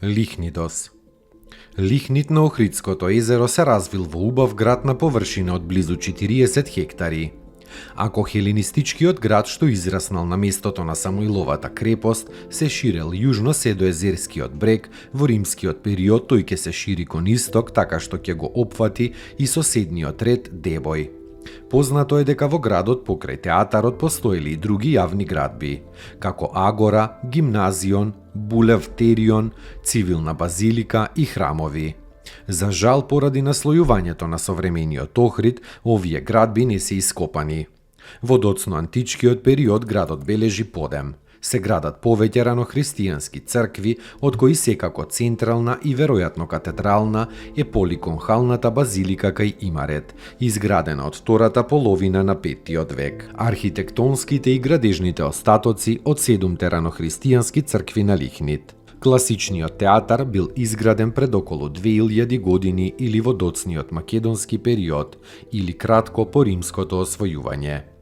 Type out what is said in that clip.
Лихнидос. Лихнид на Охридското езеро се развил во убав град на површина од близу 40 хектари. Ако хеленистичкиот град што израснал на местото на Самуиловата крепост се ширел јужно се до езерскиот брег, во римскиот период тој ќе се шири кон исток така што ќе го опфати и соседниот ред Дебој. Познато е дека во градот покрај театарот постоеле и други јавни градби, како Агора, Гимназион, Булевтерион, цивилна базилика и храмови. За жал, поради наслојувањето на современиот Охрид, овие градби не се ископани. Во доцно античкиот период градот бележи подем. Се градат повеќе ранохристијански цркви, од кои секако централна и веројатно катедрална е поликонхалната базилика кај Имарет, изградена од втората половина на 5 век. Архитектонските и градежните остатоци од 7 ранохристијански цркви на Лихнид. Класичниот театар бил изграден пред околу 2000 години или во доцниот македонски период, или кратко по римското освојување.